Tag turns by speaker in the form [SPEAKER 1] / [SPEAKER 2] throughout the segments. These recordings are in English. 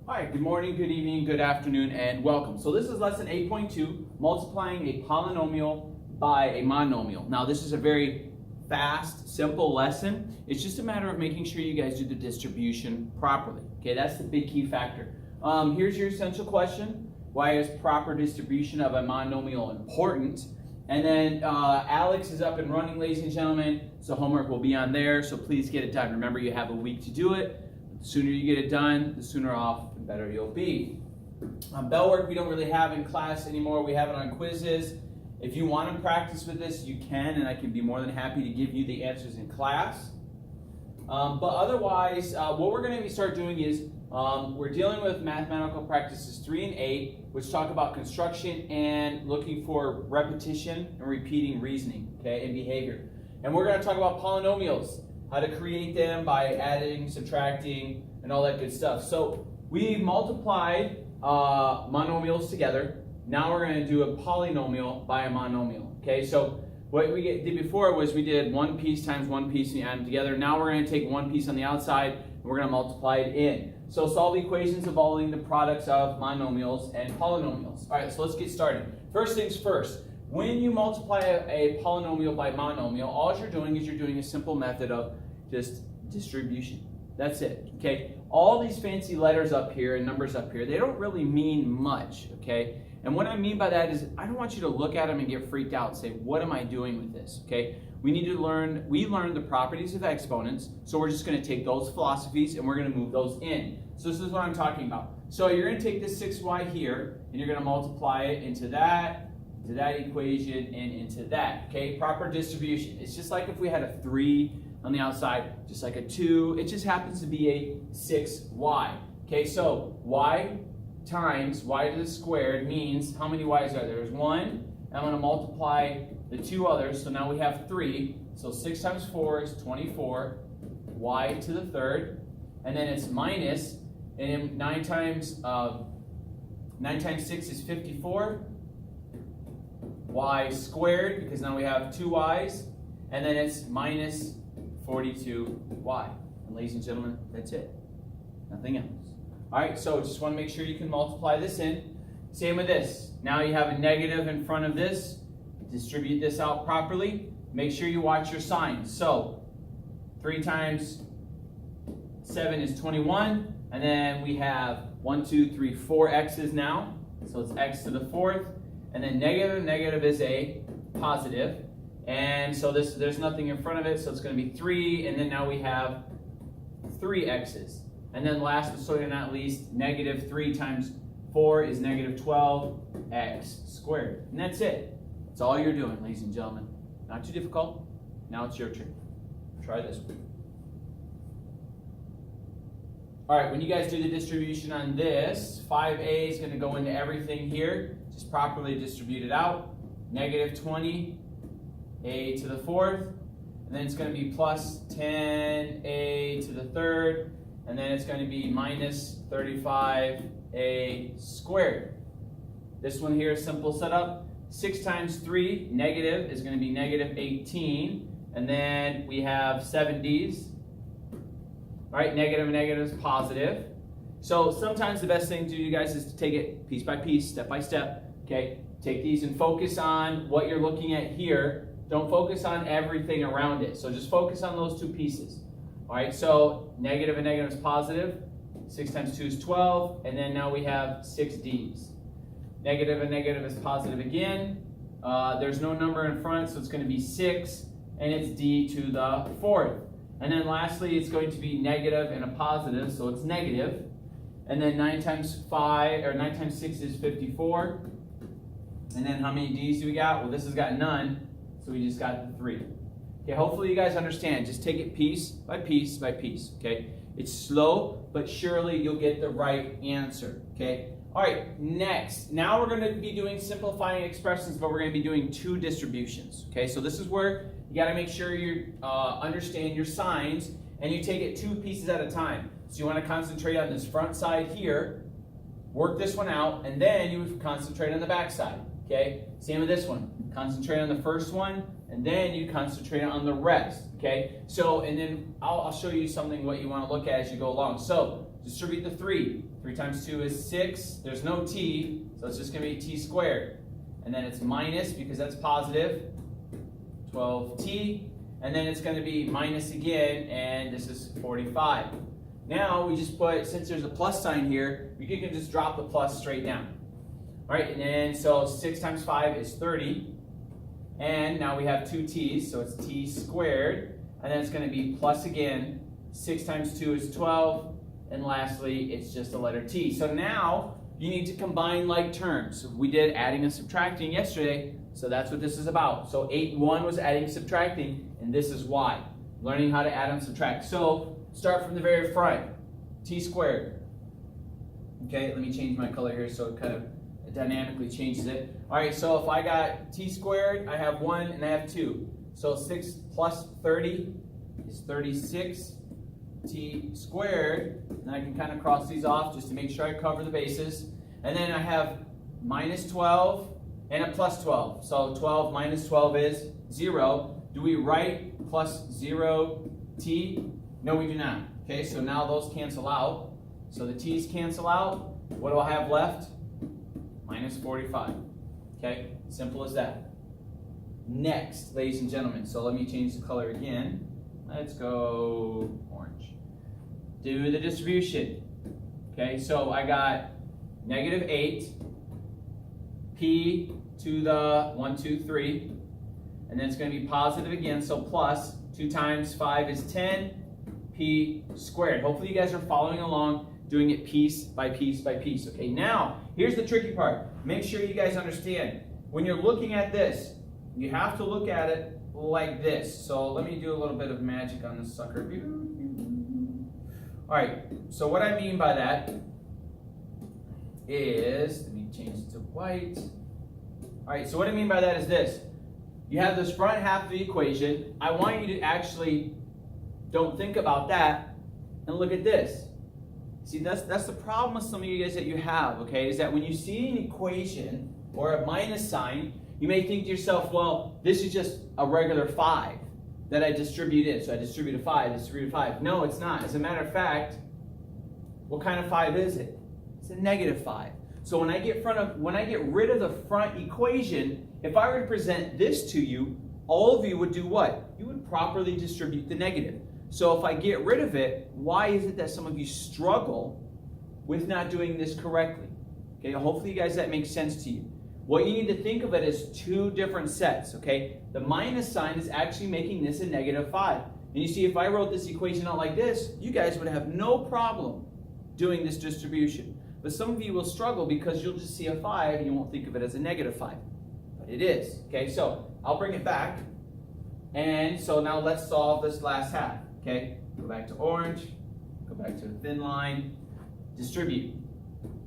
[SPEAKER 1] Hi, good morning, good evening, good afternoon, and welcome. So this is lesson 8.2, multiplying a polynomial by a monomial. Now this is a very fast, simple lesson. It's just a matter of making sure you guys do the distribution properly. Okay, that's the big key factor. Here's your essential question. Why is proper distribution of a monomial important? And then ALEKS is up and running, ladies and gentlemen, so homework will be on there, so please get it done. Remember, you have a week to do it. The sooner you get it done, the sooner off, the better you'll be. Bell work we don't really have in class anymore. We have it on quizzes. If you want to practice with this, you can, and I can be more than happy to give you the answers in class. But otherwise, what we're going to start doing is we're dealing with mathematical practices 3 and 8, which talk about construction and looking for repetition and repeating reasoning, okay, and behavior. And we're going to talk about polynomials, how to create them by adding, subtracting, and all that good stuff. So we multiplied monomials together. Now we're going to do a polynomial by a monomial. Okay, so what we did before was we did one piece times one piece and we add them together. Now we're going to take one piece on the outside and we're going to multiply it in. So solve equations involving the products of monomials and polynomials. All right, so let's get started. First things first. When you multiply a polynomial by monomial, all you're doing is you're doing a simple method of just distribution. That's it, okay? All these fancy letters up here and numbers up here, they don't really mean much, okay? And what I mean by that is I don't want you to look at them and get freaked out and say, what am I doing with this, okay? We learned the properties of exponents, so we're just going to take those philosophies and we're going to move those in. So this is what I'm talking about. So you're going to take this 6y here and you're going to multiply it into that equation, and into that, okay? Proper distribution. It's just like if we had a 3 on the outside, just like a 2, it just happens to be a 6y, okay? So y times y to the squared means how many y's are there? There's 1, and I'm going to multiply the two others, so now we have 3, so 6 times 4 is 24, y to the third, and then it's minus, and 9 times 6 is 54, y squared, because now we have 2 y's, and then it's minus 42y. And ladies and gentlemen, that's it. Nothing else. All right, so just want to make sure you can multiply this in. Same with this. Now you have a negative in front of this. Distribute this out properly. Make sure you watch your signs. So 3 times 7 is 21, and then we have 1, 2, 3, 4 x's now. So it's x to the fourth. And then negative is a positive. And so there's nothing in front of it, so it's going to be 3. And then now we have 3 x's. And then last but certainly not least, negative 3 times 4 is negative 12x squared. And that's it. That's all you're doing, ladies and gentlemen. Not too difficult. Now it's your turn. Try this one. All right, when you guys do the distribution on this, 5a is going to go into everything here. Just properly distribute it out. Negative 20, a to the fourth. And then it's going to be plus 10a to the third. And then it's going to be minus 35a squared. This one here is simple setup. 6 times 3, negative, is going to be negative 18. And then we have 7 d's. All right, negative and negative is positive. So sometimes the best thing to do, you guys, is to take it piece by piece, step by step. Okay, take these and focus on what you're looking at here. Don't focus on everything around it. So just focus on those two pieces. All right, so negative and negative is positive. 6 times 2 is 12. And then now we have 6 d's. Negative and negative is positive again. There's no number in front, so it's going to be 6. And it's d to the fourth. And then lastly, it's going to be negative and a positive, so it's negative. And then 9 times 6 is 54. And then how many d's do we got? Well, this has got none, so we just got the 3. Okay, hopefully you guys understand. Just take it piece by piece by piece, okay? It's slow, but surely you'll get the right answer, okay? All right, next. Now we're going to be doing simplifying expressions, but we're going to be doing 2 distributions, okay? So this is where you got to make sure you understand your signs, and you take it 2 pieces at a time. So you want to concentrate on this front side here, work this one out, and then you would concentrate on the back side, okay? Same with this one. Concentrate on the first one, and then you concentrate on the rest, okay? So, and then I'll show you something what you want to look at as you go along. So, distribute the 3. 3 times 2 is 6. There's no t, so it's just going to be t squared. And then it's minus, because that's positive, 12t. And then it's going to be minus again, and this is 45. Now, we just put, since there's a plus sign here, we can just drop the plus straight down. All right, and then, so 6 times 5 is 30. And now we have 2 t's, so it's t squared. And then it's going to be plus again. 6 times 2 is 12. And lastly, it's just the letter t. So now, you need to combine like terms. We did adding and subtracting yesterday, so that's what this is about. So 8 and 1 was adding and subtracting, and this is why. Learning how to add and subtract. So start from the very front. T squared. Okay, let me change my color here so it kind of dynamically changes it. All right, so if I got t squared, I have 1 and I have 2. So 6 plus 30 is 36 t squared. And I can kind of cross these off just to make sure I cover the bases. And then I have minus 12 and a plus 12. So 12 minus 12 is 0. Do we write plus 0t? No, we do not. Okay, so now those cancel out. So the t's cancel out. What do I have left? Minus 45. Okay, simple as that. Next, ladies and gentlemen, so let me change the color again. Let's go orange. Do the distribution. Okay, so I got negative 8, p to the 1, 2, 3, and then it's going to be positive again, so plus 2 times 5 is 10, p squared. Hopefully you guys are following along, doing it piece by piece by piece. Okay, now, here's the tricky part. Make sure you guys understand. When you're looking at this, you have to look at it like this. So let me do a little bit of magic on this sucker. All right, so what I mean by that is, let me change it to white. All right, so what I mean by that is this. You have this front half of the equation. I want you to actually, don't think about that, and look at this. See, that's the problem with some of you guys that you have, okay, is that when you see an equation or a minus sign, you may think to yourself, well, this is just a regular 5 that I distribute in. So I distribute a 5, distribute a 5. No, it's not. As a matter of fact, what kind of 5 is it? It's a negative 5. So when I get rid of the front equation, if I were to present this to you, all of you would do what? You would properly distribute the negative. So if I get rid of it, why is it that some of you struggle with not doing this correctly? Okay, hopefully you guys, that makes sense to you. What you need to think of it as 2 different sets, okay? The minus sign is actually making this a negative 5. And you see, if I wrote this equation out like this, you guys would have no problem doing this distribution. But some of you will struggle because you'll just see a 5 and you won't think of it as a negative 5. But it is, okay? So I'll bring it back. And so now let's solve this last half, okay? Go back to orange, go back to the thin line, distribute.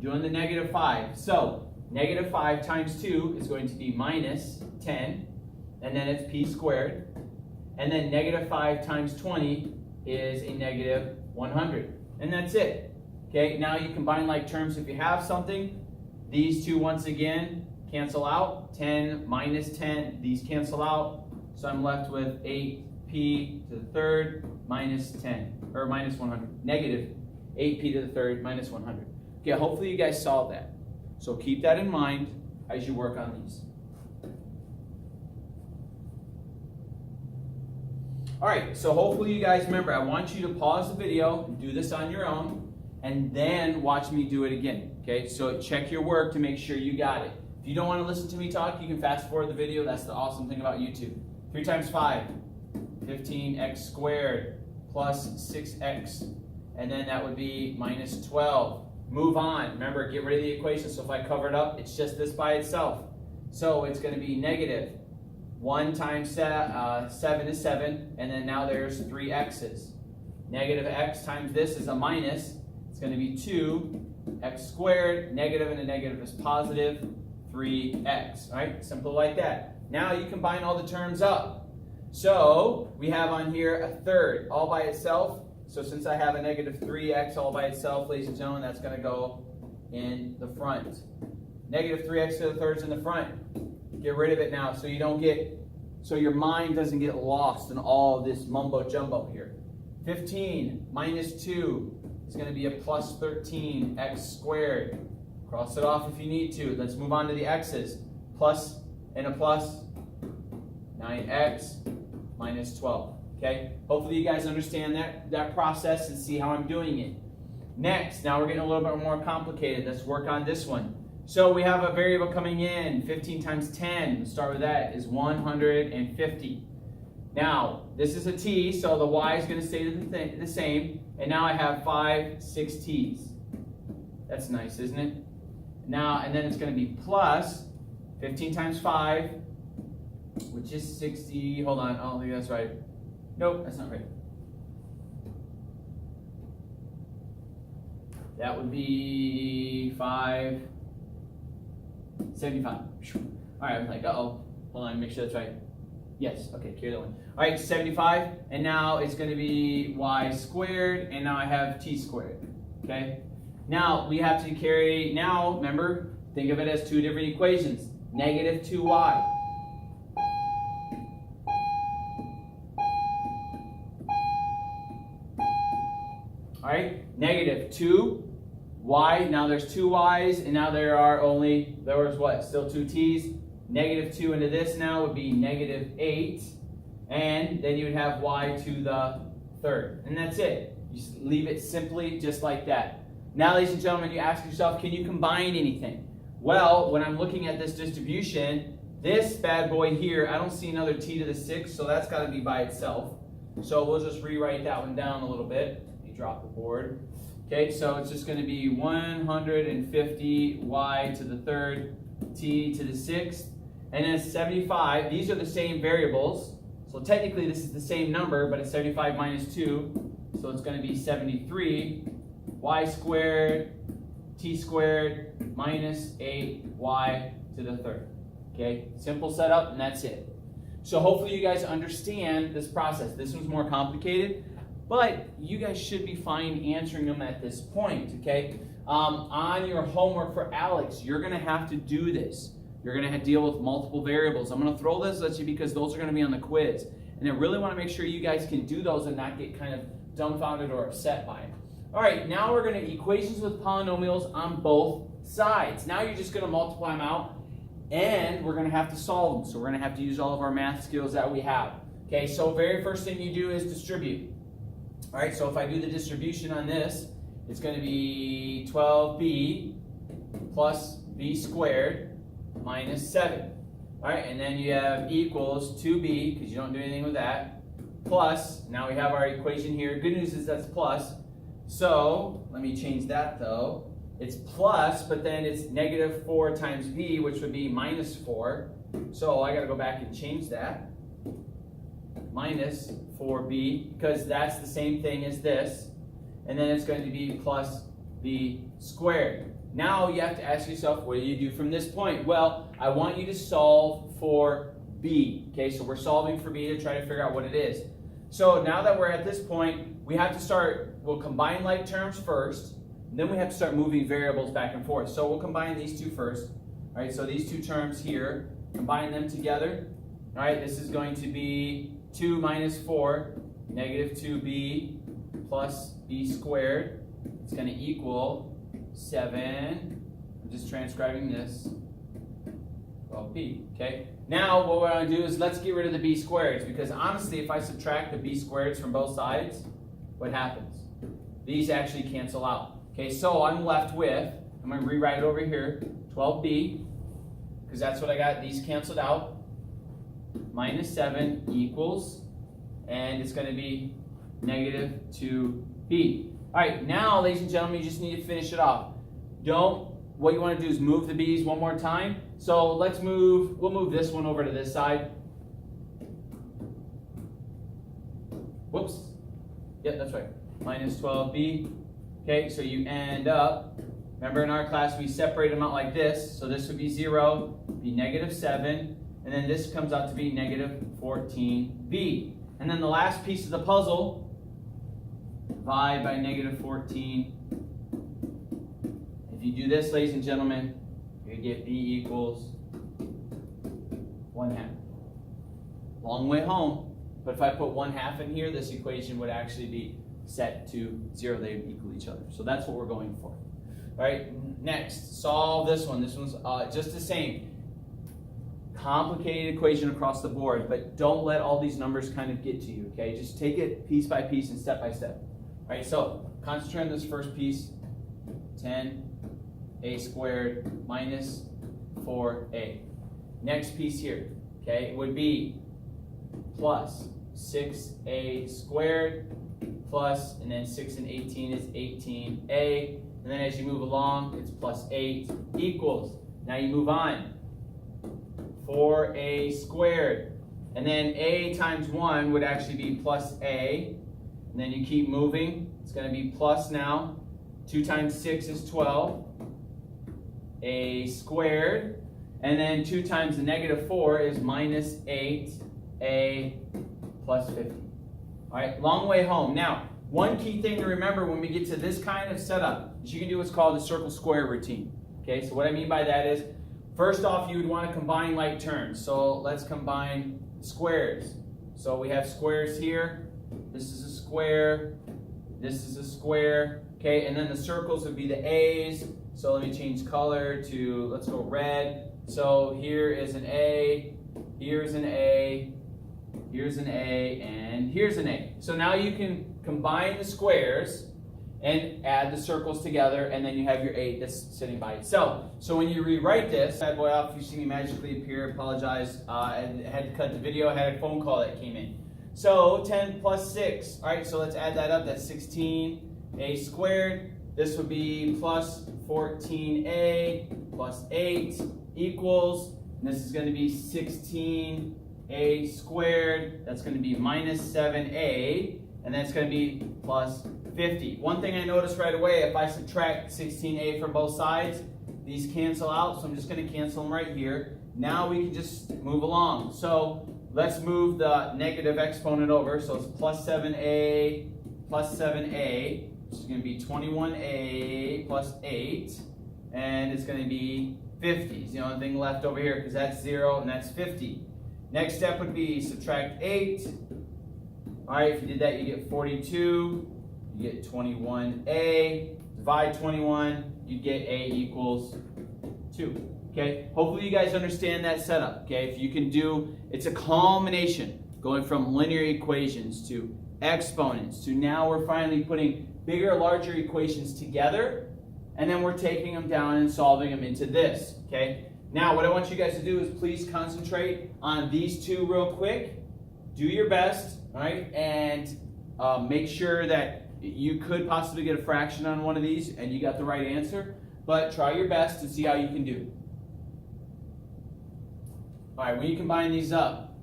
[SPEAKER 1] Doing the negative 5. So negative 5 times 2 is going to be minus 10, and then it's p squared. And then negative 5 times 20 is a negative 100. And that's it. Okay, now you combine like terms. If you have something, these two once again cancel out. 10 minus 10, these cancel out. So I'm left with 8p to the third minus 10, or minus 100. Negative 8p to the third minus 100. Okay, hopefully you guys saw that. So keep that in mind as you work on these. All right, so hopefully you guys remember, I want you to pause the video and do this on your own, and then watch me do it again. Okay, so check your work to make sure you got it. If you don't want to listen to me talk, you can fast forward the video. That's the awesome thing about YouTube. 3 times 5, 15x squared plus 6x, and then that would be minus 12. Move on. Remember, get rid of the equation. So if I cover it up, it's just this by itself. So it's going to be negative 1 times 7 is 7, and then now there's 3 x's. Negative x times this is a minus. It's going to be 2x squared. Negative and a negative is positive 3x. All right, simple like that. Now you combine all the terms up. So we have on here a third all by itself. So since I have a negative 3x all by itself, ladies and gentlemen, that's going to go in the front. Negative 3x to the third's in the front. Get rid of it now so you don't get, so your mind doesn't get lost in all of this mumbo jumbo here. 15 minus 2 is going to be a plus 13 x squared. Cross it off if you need to. Let's move on to the x's. Plus and a plus, 9x minus 12. Okay? Hopefully you guys understand that process and see how I'm doing it. Next, now we're getting a little bit more complicated. Let's work on this one. So we have a variable coming in. 15 times 10, let's start with that, is 150. Now, this is a t, so the y is going to stay the same. And now I have 5 6t's. That's nice, isn't it? Now, and then it's going to be plus 15 times 5, which is 60. Hold on, I don't think that's right. Nope, that's not right. That would be 575. All right, I'm like, uh-oh. Hold on, make sure that's right. Yes, okay, carry that one. All right, 75, and now it's going to be y squared, and now I have t squared, okay? Now, we have to carry, now, remember, think of it as two different equations. Negative 2y. All right, negative 2y, now there's two y's, and now there was what, still two t's. Negative 2 into this now would be negative 8, and then you would have y to the third, and that's it. You just leave it simply just like that. Now, ladies and gentlemen, you ask yourself, can you combine anything? Well, when I'm looking at this distribution, this bad boy here, I don't see another t to the 6, so that's got to be by itself. So we'll just rewrite that one down a little bit. Let me drop the board. Okay, so it's just going to be 150 y to the third, t to the 6th, and then 75. These are the same variables, so technically this is the same number, but it's 75 minus 2, so it's going to be 73 y squared t squared minus 8y to the third. Okay, simple setup, and that's it. So hopefully you guys understand this process. This one's more complicated, but you guys should be fine answering them at this point. Okay, on your homework for ALEKS, you're going to have to do this. You're going to have to deal with multiple variables. I'm going to throw this at you because those are going to be on the quiz, and I really want to make sure you guys can do those and not get kind of dumbfounded or upset by it. All right, now we're going to equations with polynomials on both sides. Now you're just going to multiply them out, and we're going to have to solve them. So we're going to have to use all of our math skills that we have. Okay, so very first thing you do is distribute. All right, so if I do the distribution on this, it's going to be 12b plus b squared minus 7. All right, and then you have equals 2b, because you don't do anything with that, plus, now we have our equation here. Good news is that's plus. So, let me change that though. It's plus, but then it's negative 4 times b, which would be minus 4. So, I got to go back and change that. Minus 4b, because that's the same thing as this. And then it's going to be plus b squared. Now, you have to ask yourself, what do you do from this point? Well, I want you to solve for b. Okay, so we're solving for b to try to figure out what it is. So, now that we're at this point, we have to start, we'll combine like terms first, and then we have to start moving variables back and forth. So we'll combine these two first. All right, so these two terms here, combine them together. All right, this is going to be 2 minus 4, negative 2b plus b squared. It's going to equal 7, I'm just transcribing this, 12b, okay? Now what we're going to do is let's get rid of the b squareds, because honestly, if I subtract the b squareds from both sides, what happens? These actually cancel out. Okay, so I'm left with, I'm going to rewrite it over here, 12b, because that's what I got, these canceled out, minus 7 equals, and it's going to be negative 2b. All right, now, ladies and gentlemen, you just need to finish it off. What you want to do is move the b's one more time. So we'll move this one over to this side. Whoops. Yep, that's right. Minus 12b. Okay, so you end up, remember in our class we separate them out like this. So this would be 0, be negative 7, and then this comes out to be negative 14b. And then the last piece of the puzzle, divide by negative 14. If you do this, ladies and gentlemen, you get b equals 1/2. Long way home, but if I put 1/2 in here, this equation would actually be set to 0. They would equal each other. So that's what we're going for. All right, next, solve this one. This one's just the same. Complicated equation across the board, but don't let all these numbers kind of get to you, okay? Just take it piece by piece and step by step. All right, so concentrate on this first piece. 10a squared minus 4a. Next piece here, okay, would be plus 6a squared plus, and then 6 and 18 is 18a. And then as you move along, it's plus 8 equals. Now you move on. 4a squared. And then a times 1 would actually be plus a. And then you keep moving. It's going to be plus now. 2 times 6 is 12. A squared. And then 2 times the negative 4 is minus 8a plus 50. All right, long way home. Now, one key thing to remember when we get to this kind of setup is you can do what's called the circle square routine. Okay, so what I mean by that is, first off, you would want to combine like terms. So let's combine squares. So we have squares here. This is a square. This is a square. Okay, and then the circles would be the A's. So let me change color to, let's go red. So here is an A, here's an A, here's an A, and here's an A. So now you can combine the squares and add the circles together, and then you have your 8 that's sitting by itself. So when you rewrite this, bad boy off, you see me magically appear, apologize, I had to cut the video, I had a phone call that came in. So 10 plus 6, all right, so let's add that up, that's 16a squared. This would be plus 14a plus 8 equals, and this is going to be 16a squared, that's going to be minus 7a, and that's going to be plus 50. One thing I noticed right away, if I subtract 16a from both sides, these cancel out, so I'm just going to cancel them right here. Now we can just move along. So let's move the negative exponent over, so it's plus 7a, which is going to be 21a plus 8, and it's going to be 50. It's the only thing left over here because that's 0 and that's 50. Next step would be subtract 8. All right, if you did that, you get 42. You get 21a. Divide 21, you get a equals 2. Okay, hopefully you guys understand that setup. Okay, if you can do, it's a culmination going from linear equations to exponents to now we're finally putting bigger, larger equations together, and then we're taking them down and solving them into this. Okay, now what I want you guys to do is please concentrate on these two real quick. Do your best, all right, and make sure that you could possibly get a fraction on one of these and you got the right answer, but try your best to see how you can do. All right, when you combine these up,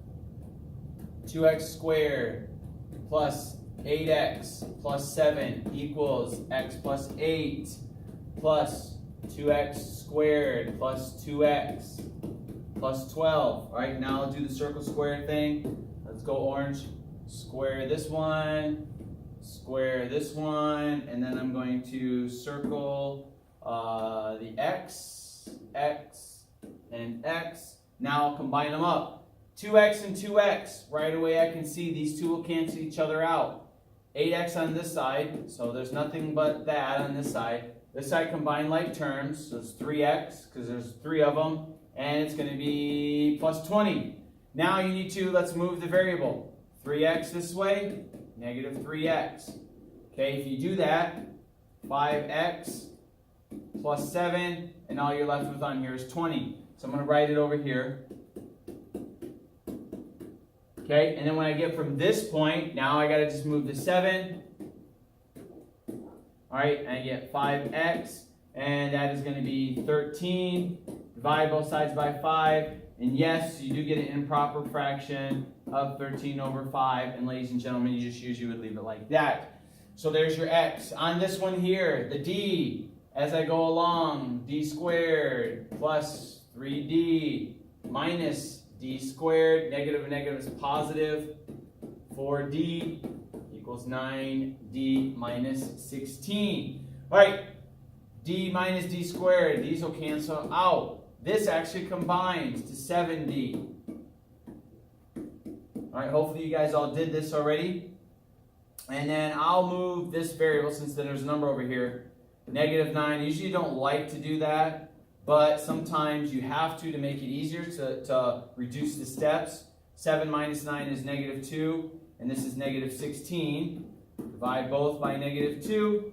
[SPEAKER 1] 2x squared plus 8x plus 7 equals x plus 8 plus 2x squared plus 2x plus 12. All right, now I'll do the circle square thing. Let's go orange. Square this one, square this one, and then I'm going to circle the x, and x. Now I'll combine them up. 2x and 2x. Right away I can see these two will cancel each other out. 8x on this side, so there's nothing but that on this side. This side combine like terms, so it's 3x, because there's 3 of them, and it's going to be plus 20. Now you need to, let's move the variable. 3x this way, negative 3x. Okay, if you do that, 5x plus 7, and all you're left with on here is 20. So I'm going to write it over here. Okay, and then when I get from this point, now I got to just move the 7. All right, and I get 5x, and that is going to be 13. Divide both sides by 5, and yes, you do get an improper fraction of 13 over 5, and ladies and gentlemen, you just usually would leave it like that. So there's your x. On this one here, the d, as I go along, d squared plus 3d minus d squared, negative and negative is positive, 4d equals 9d minus 16. All right, d minus d squared, these will cancel out. This actually combines to 7d. All right, hopefully you guys all did this already. And then I'll move this variable, since there's a number over here, -9. I usually don't like to do that, but sometimes you have to make it easier to reduce the steps. 7 minus 9 is -2, and this is -16. Divide both by -2,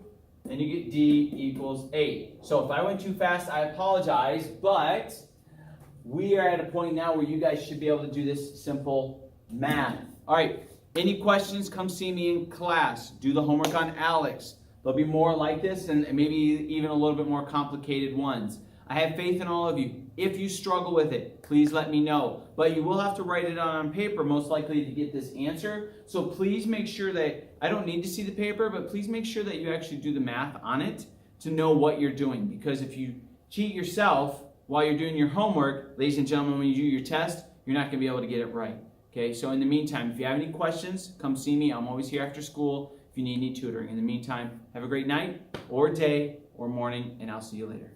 [SPEAKER 1] and you get D equals 8. So if I went too fast, I apologize, but we are at a point now where you guys should be able to do this simple math. All right, any questions, come see me in class. Do the homework on ALEKS. There'll be more like this and maybe even a little bit more complicated ones. I have faith in all of you. If you struggle with it, please let me know. But you will have to write it on paper, most likely, to get this answer. So please make sure that, I don't need to see the paper, but please make sure that you actually do the math on it to know what you're doing. Because if you cheat yourself while you're doing your homework, ladies and gentlemen, when you do your test, you're not going to be able to get it right. Okay, so in the meantime, if you have any questions, come see me. I'm always here after school if you need any tutoring. In the meantime, have a great night or day or morning, and I'll see you later.